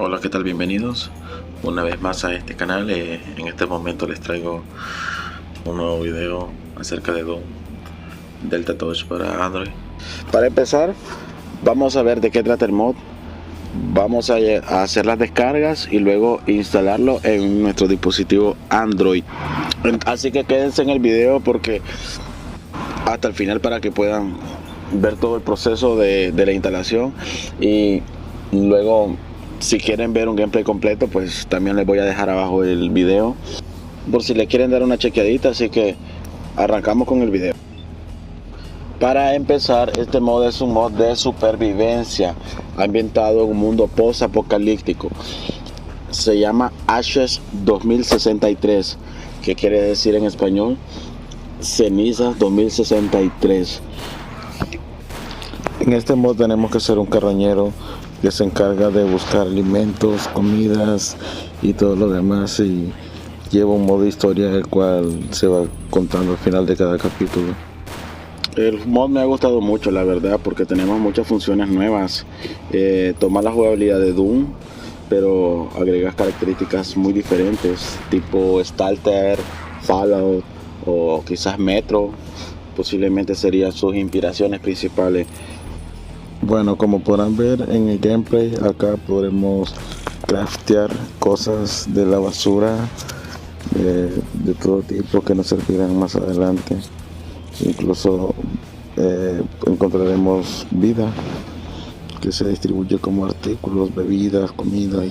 Hola, ¿qué tal? Bienvenidos una vez más a este canal. En este momento les traigo un nuevo video acerca de Doom Delta Touch para Android. Para empezar, vamos a ver de qué trata el mod. Vamos a hacer las descargas y luego instalarlo en nuestro dispositivo Android. Así que quédense en el video porque hasta el final para que puedan ver todo el proceso de la instalación, y luego si quieren ver un gameplay completo, pues también les voy a dejar abajo el video por si le quieren dar una chequeadita. Así que arrancamos con el video. Para empezar, este mod es un mod de supervivencia ambientado en un mundo post-apocalíptico. Se llama Ashes 2063, que quiere decir en español Cenizas 2063. En este mod tenemos que ser un carroñero que se encarga de buscar alimentos, comidas y todo lo demás, y lleva un modo historia el cual se va contando al final de cada capítulo. El mod me ha gustado mucho, la verdad, porque tenemos muchas funciones nuevas. Toma la jugabilidad de Doom, pero agrega características muy diferentes, tipo Stalter, Fallout o quizás Metro. Posiblemente serían sus inspiraciones principales. Bueno, como podrán ver en el gameplay, acá podremos craftear cosas de la basura de todo tipo que nos servirán más adelante. Incluso encontraremos vida que se distribuye como artículos, bebidas, comida.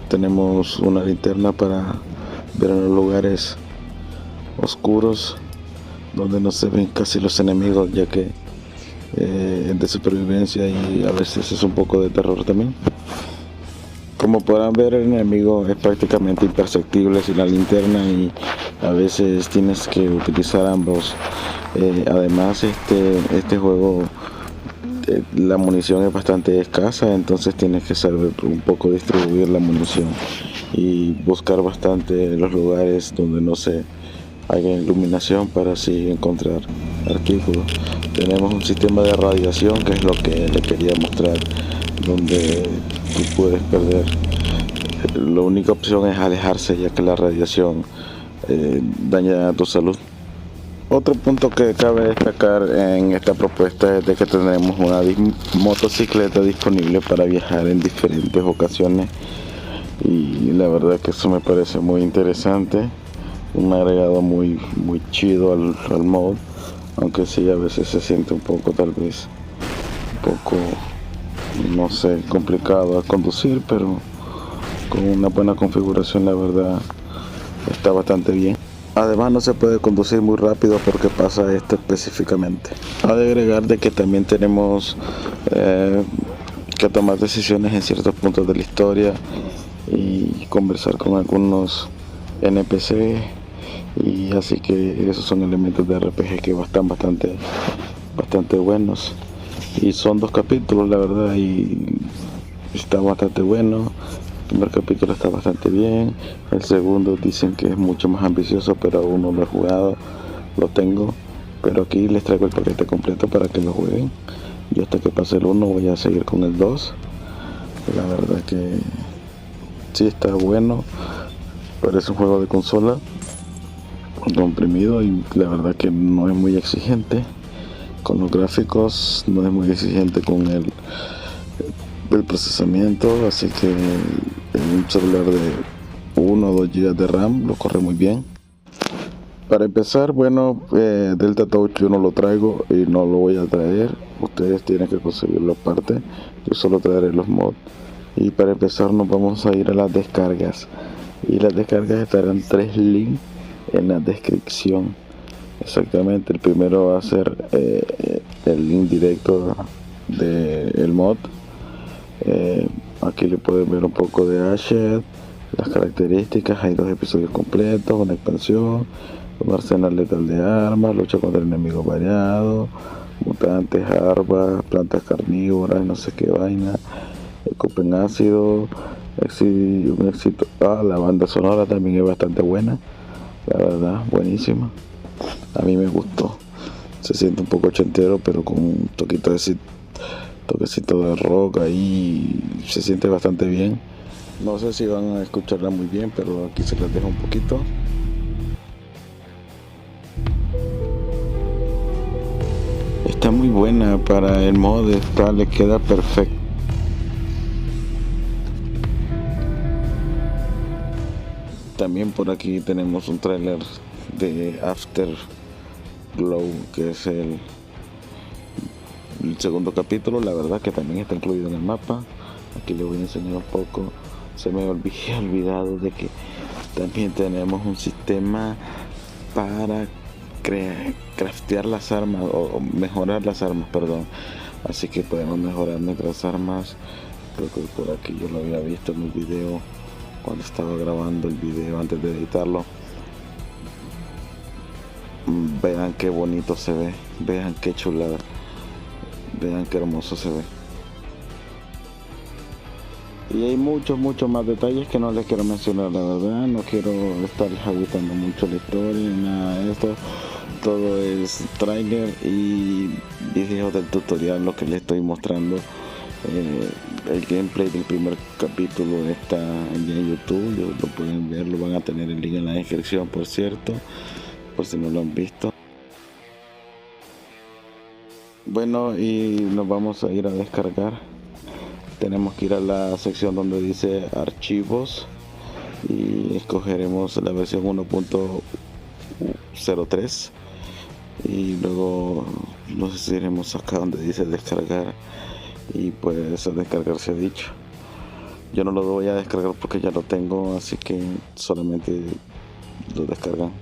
Tenemos una linterna para ver en los lugares oscuros donde no se ven casi los enemigos, ya que de supervivencia y a veces es un poco de terror también. Como podrán ver, el enemigo es prácticamente imperceptible sin la linterna y a veces tienes que utilizar ambos. Además, este juego, la munición es bastante escasa, entonces tienes que saber un poco distribuir la munición y buscar bastante los lugares donde no se haya iluminación para así encontrar artículos. Tenemos un sistema de radiación, que es lo que le quería mostrar, donde tú puedes perder. La única opción es alejarse, ya que la radiación daña a tu salud. Otro punto que cabe destacar en esta propuesta es de que tenemos una motocicleta disponible para viajar en diferentes ocasiones, y la verdad que eso me parece muy interesante, un agregado muy chido al mod, aunque sí a veces se siente un poco, tal vez un poco, no sé, complicado a conducir, pero con una buena configuración la verdad está bastante bien. Además, no se puede conducir muy rápido porque pasa esto específicamente. Ha de agregar de que también tenemos que tomar decisiones en ciertos puntos de la historia y conversar con algunos NPC, y así que esos son elementos de RPG que están bastante buenos. Y son 2 capítulos, la verdad, y está bastante bueno. El primer capítulo está bastante bien, el segundo dicen que es mucho más ambicioso, pero aún no lo he jugado, lo tengo, pero aquí les traigo el paquete completo para que lo jueguen. Yo hasta que pase el 1 voy a seguir con el 2. La verdad que sí está bueno, parece un juego de consola comprimido, y la verdad que no es muy exigente con los gráficos, no es muy exigente con el procesamiento, así que en un celular de 1 o 2 GB de RAM lo corre muy bien. Para empezar, bueno, Delta Touch yo no lo traigo y no lo voy a traer, ustedes tienen que conseguirlo aparte, yo solo traeré los mods. Y para empezar nos vamos a ir a las descargas, y las descargas estarán 3 links en la descripción. Exactamente, el primero va a ser el link directo del mod. Aquí le pueden ver un poco de Ashes, las características. Hay 2 episodios completos, una expansión, un arsenal letal de armas, lucha contra enemigos variados, mutantes, armas, plantas carnívoras, no sé qué vaina, escupen ácido, un éxito. La banda sonora también es bastante buena, la verdad, buenísima. A mí me gustó, se siente un poco ochentero, pero con un toquecito de rock ahí, se siente bastante bien. No sé si van a escucharla muy bien, pero aquí se las dejo un poquito. Está muy buena para el modo, le queda perfecto. También por aquí tenemos un tráiler de Afterglow, que es el segundo capítulo. La verdad que también está incluido en el mapa. Aquí les voy a enseñar un poco. Se me había olvidado de que también tenemos un sistema para craftear las armas o mejorar las armas, perdón. Así que podemos mejorar nuestras armas. Creo que por aquí yo lo había visto en el video cuando estaba grabando el video antes de editarlo. Vean qué bonito se ve, vean qué chulada, vean qué hermoso se ve. Y hay muchos más detalles que no les quiero mencionar, la verdad. No quiero estar agotando mucho la historia ni nada de esto. Todo es trailer y videos del tutorial, lo que les estoy mostrando. El gameplay del primer capítulo está en YouTube, lo pueden ver, lo van a tener el link en la descripción, por cierto, por si no lo han visto. Bueno, y nos vamos a ir a descargar. Tenemos que ir a la sección donde dice archivos y escogeremos la versión 1.03 y luego nos iremos acá donde dice descargar y pues a descargar se ha dicho. Yo no lo voy a descargar porque ya lo tengo, así que solamente lo descargan.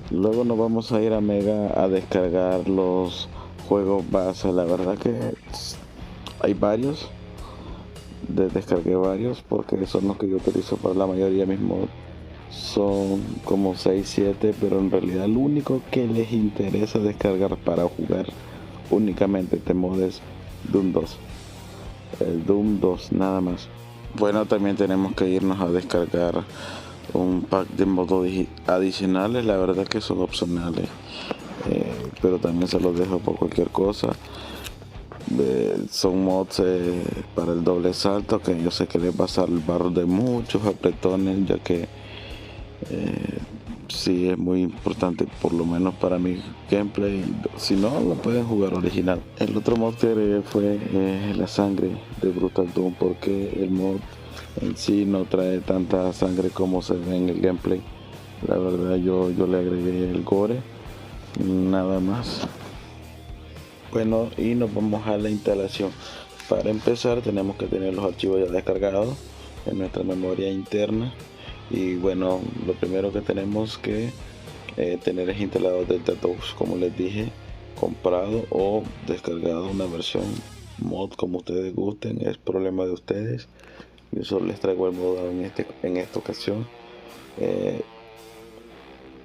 Luego nos vamos a ir a Mega a descargar los juegos base. La verdad que hay varios, descargué varios porque son los que yo utilizo para la mayoría de mis mods. Son como 6, 7, pero en realidad lo único que les interesa descargar para jugar únicamente este mod es Doom 2. El Doom 2 nada más. Bueno, también tenemos que irnos a descargar un pack de modos adicionales. La verdad que son opcionales, pero también se los dejo por cualquier cosa. Son mods para el doble salto, que yo sé que les va a salvar de muchos apretones, ya que sí es muy importante, por lo menos para mi gameplay. Si no, lo pueden jugar original. El otro mod que agregué fue la sangre de Brutal Doom, porque el mod en sí no trae tanta sangre como se ve en el gameplay. La verdad yo le agregué el gore, nada más. Bueno, y nos vamos a la instalación. Para empezar tenemos que tener los archivos ya descargados en nuestra memoria interna. Y bueno, lo primero que tenemos que tener es instalado DeltaTouch, como les dije, comprado o descargado una versión mod como ustedes gusten, es problema de ustedes. Yo solo les traigo el modo en esta ocasión.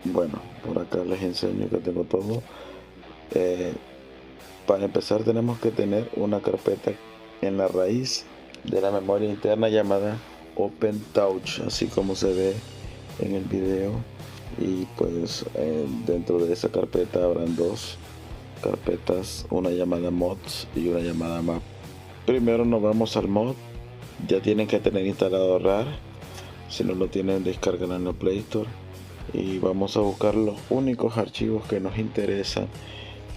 Bueno, por acá les enseño que tengo todo. Para empezar tenemos que tener una carpeta en la raíz de la memoria interna llamada OpenTouch, así como se ve en el video. Y pues dentro de esa carpeta habrán dos carpetas, una llamada mods y una llamada map. Primero nos vamos al mod. Ya tienen que tener instalado RAR, si no lo tienen descargan en la Play Store, y vamos a buscar los únicos archivos que nos interesan,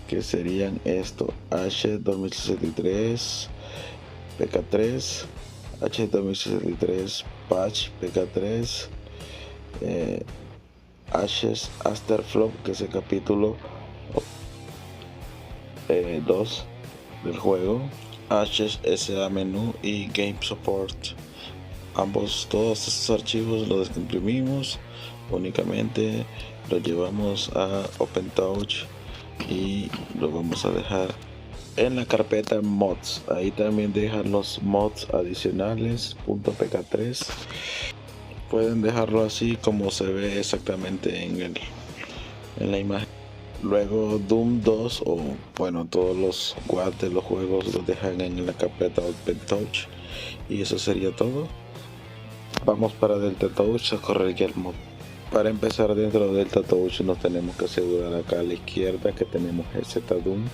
que serían esto: H2063 PK3, H2063 Patch PK3, Ashes Afterflow, que es el capítulo 2 del juego, Ashes SA Menú y Game Support. Todos estos archivos los descomprimimos, únicamente los llevamos a OpenTouch y lo vamos a dejar en la carpeta mods. Ahí también dejan los mods adicionales .pk3. Pueden dejarlo así como se ve exactamente en la imagen. Luego Doom 2, o bueno, todos los guards de los juegos los dejan en la carpeta OpenTouch, y eso sería todo. Vamos para DeltaTouch a correr el mod. Para empezar, dentro de DeltaTouch nos tenemos que asegurar acá a la izquierda que tenemos el ZDoom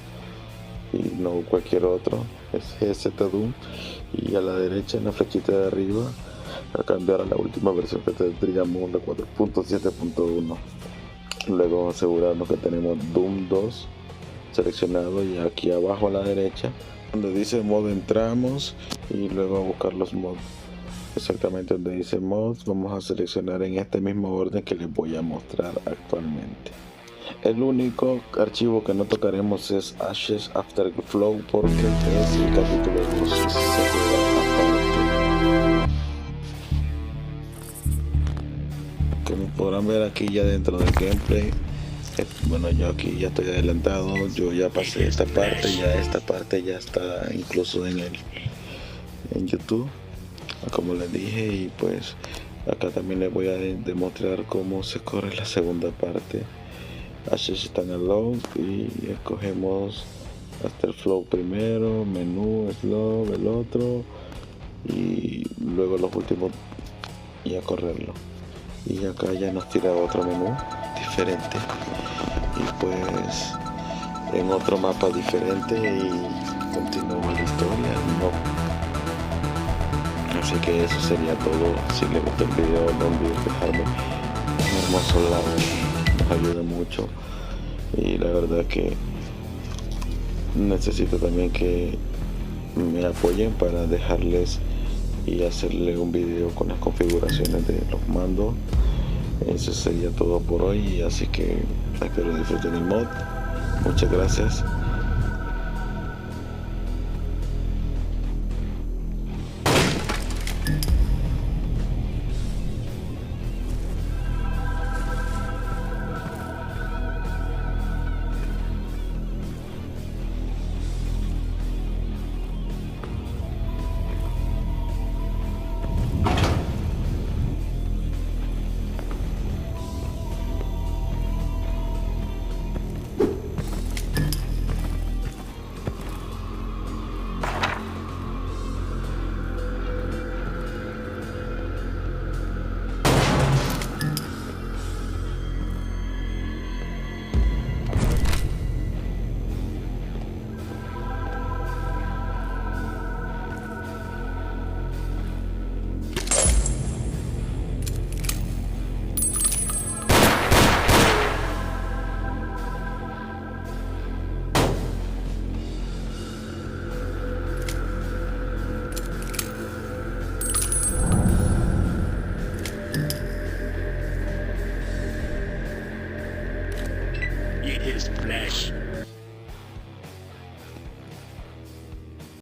y no cualquier otro, es GZ Doom. Y a la derecha, en la flechita de arriba, a cambiar a la última versión que tendríamos, la 4.7.1. Luego asegurarnos que tenemos Doom 2 seleccionado, y aquí abajo a la derecha donde dice mod entramos y luego a buscar los mods. Exactamente donde dice mods vamos a seleccionar en este mismo orden que les voy a mostrar actualmente. El único archivo que no tocaremos es Ashes Afterflow porque es el capítulo 2 y se juega aparte. Como podrán ver aquí ya dentro del gameplay, bueno, yo aquí ya estoy adelantado, yo ya pasé esta parte ya está incluso en YouTube, como les dije. Y pues acá también les voy a demostrar cómo se corre la segunda parte. Ashes Standalone y escogemos Afterflow primero, menú, slow, el otro y luego los últimos y a correrlo. Y acá ya nos tira otro menú diferente y pues en otro mapa diferente y continúa la historia, ¿no? Así que eso sería todo. Si les gustó el video, no olviden dejarme un hermoso like, nos ayuda mucho. Y la verdad que necesito también que me apoyen para dejarles y hacerle un video con las configuraciones de los mandos. Eso sería todo por hoy, así que espero disfruten el mod. Muchas gracias.